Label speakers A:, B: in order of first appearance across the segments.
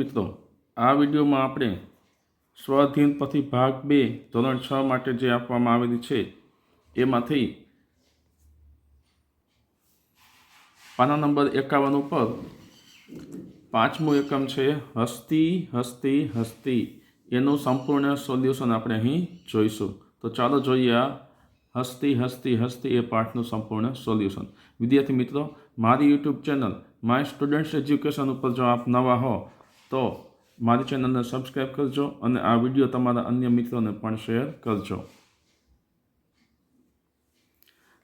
A: मित्रों, आ विडियो में आपणे स्वाधीन पथी भाग 2 धोरण 6 माटे जे आपवामां आवेली छे एमांथी पाना नंबर 51 पर पांचमो एकम छे हस्ती हस्ती हस्ती एनु संपूर्ण सोल्यूशन आपणे अहीं जोईशुं। तो चालो जोईए आ हस्ती हस्ती हस्ती ए पाठनुं संपूर्ण सोल्यूशन। विद्यार्थी मित्रों, मारी YouTube channel my students education पर जो आप नवा हो तो मारी चेनल ने सब्सक्राइब करजो और आ विडियो तमारा अन्य मित्रों ने पण शेर करजो।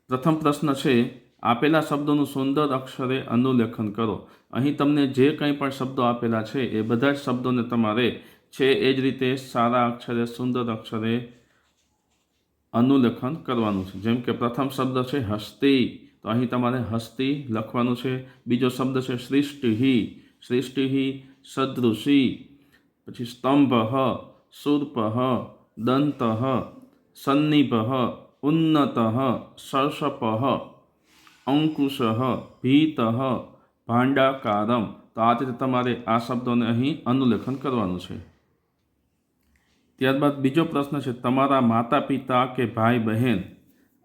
A: प्रथम प्रश्न है, आपेला शब्दों सुंदर अक्षरे अनुलेखन करो। अहीं तमने जे कंई पण शब्दों आपेला छे ए बधा ज शब्दों ने तमारे छे एज रीते सारा अक्षरे सुंदर अक्षरे अनुलेखन करवानुं छे। जेम के प्रथम शब्द है हस्ती, तो अहीं तमारे हस्ती लखवानुं छे। बीजो शब्द है सृष्टि, सृष्टि सदृशी, पछी स्तंभ, शूर्प, दंत, सन्निभ, उन्नत, सर्षप, अंकुश, भीत, भांडाकारम। तो आ रीते तमारे आ शब्दों ने अहीं अनुलेखन करवानुं छे। त्यारबाद बीजो प्रश्न है, तमारा माता पिता के भाई बहन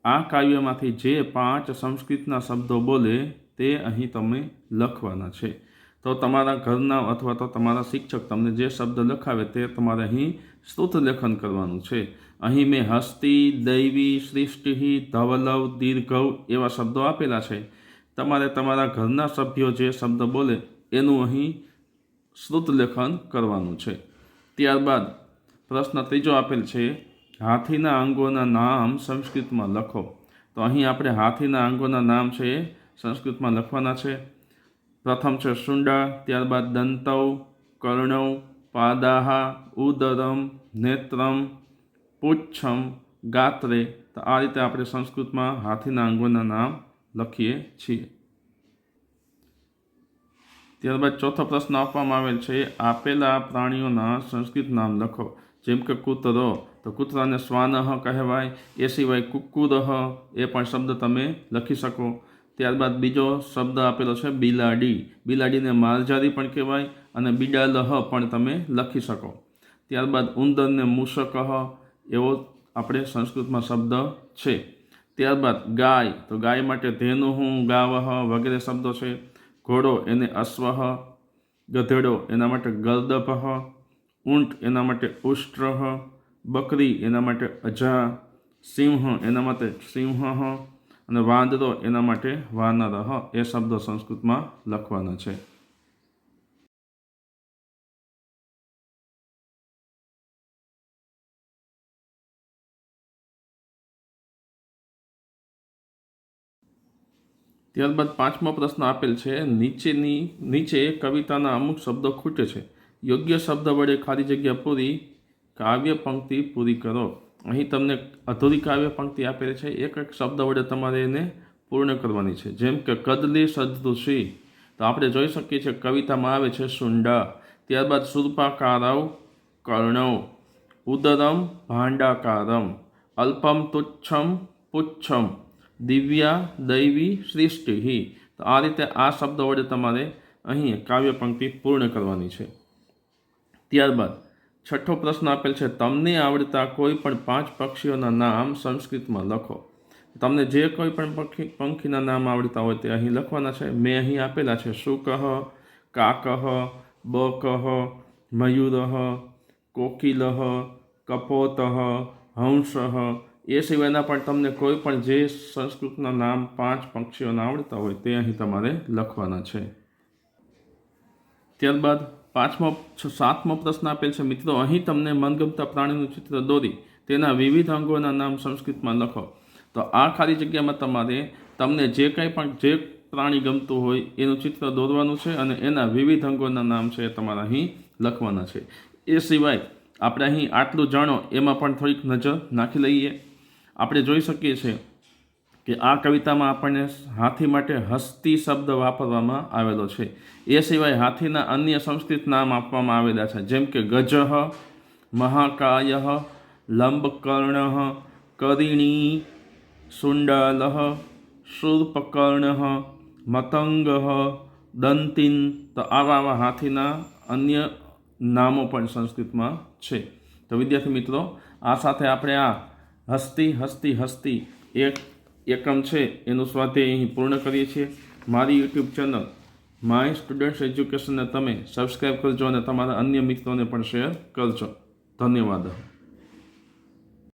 A: आ काव्यमांथी जे 5 संस्कृतना शब्दों बोले ते अहीं तमे लखवाना छे। तो तमारा घरना अथवा तो तमारा शिक्षक तमने जे शब्द लखावे ते तमारे अहीं स्तुत लेखन करवानुं छे। अहीं मैं हस्ती, दैवी, सृष्टि, धवलव, दीर्घव एवा शब्दों आपेला छे। तमारे तमारा घरना सभ्यो जे शब्द बोले एनुं अहीं स्तुत लेखन करवानुं छे। त्यारबाद प्रश्न तीजो आपेल छे, हाथीना अंगोना नाम संस्कृत में लखो। तो अहीं आपणे हाथीना अंगोना नाम छे संस्कृत में लखवाना छे। प्रथम है शुंडा, त्यारबाद दंतौ, कर्णौ, पादाः, उदरम, नेत्रम, पुच्छम, गात्रे। तो आ रीते आपणे संस्कृत में हाथीना अंगोना नाम लखीए छीए। त्यारबाद चौथो प्रश्न आपवामां आवेल छे, आपेला प्राणीओना संस्कृत नाम लखो। जेम के कूतरो, तो कूतराने श्वानः कहेवाय। ए सिवाय कुक्कुरः ए पण शब्द तमे लखी शको। त्यारबाद बीजो शब्द आपेलो छे बिलाड़ी, बिलाड़ीने मालजारी पण कहेवाय अने बिडालह पण तमे लखी शको। त्यारबाद उंदरने मूषकः एवो आपणे संस्कृतमां शब्द छे। त्यारबाद गाय, तो गाय माटे धेनुः, गावः वगैरे शब्दों छे। घोड़ो एने अश्वः, गधेड़ो एना माटे गर्दभः, ऊंट एना माटे उष्ट्रः, बकरी एना माटे अजा, सिंह एना माटे सिंहः अने वांदरो एना माटे वानरः ए शब्दों संस्कृत में लखवाना छे। त्यारबाद पांचमो प्रश्न आपेल छे, नीचे कविताना अमुक शब्दों खूटे छे। योग्य शब्द वडे खाली जग्या पूरी काव्य पंक्ति पूरी करो। अहीं तमने अधूरी काव्य पंक्ति आपेली छे, एक एक शब्द वडे तमारे एने पूर्ण करवानी छे। जेम के कदली सदृशी, तो आपणे जोई शकीए छीए कवितामां आवे छे शुंडा। त्यारबाद शूर्पाकारौ, कर्णौ, उदरम, भांडाकारम, अल्पम, तुच्छम, पुच्छम, दिव्या, दैवी, सृष्टि। तो आ रीते आ शब्द वडे तमारे अहीं काव्य पंक्ति पूर्ण करवानी छे। त्यारबाद छठो प्रश्न आपेल छे, तमने आवड़ता कोईपण 5 पक्षीओना नाम संस्कृत में लखो। तमने जे कोईपण पंखीना नाम आवड़ता होय ते अहीं लखवाना छे। मैं अहीं आपेला छे शुकः, काकः, बकः, मयूरः, कोकिलः, कपोतः, हंसः। ए सिवायना पण तमने कोईपण जे संस्कृतना नाम 5 पक्षीओना आवड़ता होय ते अहीं तमारे लखवाना छे। त्यारबाद सातमो प्रश्न आपेल छे, मित्रों अहीं तमने मनगमता प्राणीनुं चित्र दोरी तेना विविध अंगोना नाम संस्कृत में लखो। तो आ खाली जग्या में तमने जे कंई पण जे प्राणी गमतुं होय एनुं चित्र दोरवानुं छे अने एना विविध अंगोना नाम छे तमारे अहीं लखवाना छे। ए सिवाय आपणे अहीं आटलुं जाणो एमां पण थोड़ीक नजर नाखी लईए। आपणे जोई शकीए छीए कि आ कविता में आपने हाथी माटे हस्ती शब्द वापरवामां आवेलो छे। ए सिवाय हाथीना अन्य संस्कृत नाम आपवामां आवेला छे, जेम के गजः, महाकायः, लंबकर्णः, करिणी, शुंडालः, शूर्पकर्णः, मतंगः, दंतिन। तो आवा हाथीना अन्य નામો પણ સંસ્કૃતમાં છે. તો વિદ્યાર્થી મિત્રો, આ સાથે આપણે આ હસ્તી હસ્તી હસ્તી એકમ છે એનું સ્વાધ્યાય અહીં પૂર્ણ કરીએ છીએ. મારી યુટ્યુબ ચેનલ માય સ્ટુડન્ટ્સ એજ્યુકેશનને તમે સબસ્ક્રાઈબ કરજો અને તમારા અન્ય મિત્રોને પણ શેર કરજો. ધન્યવાદ.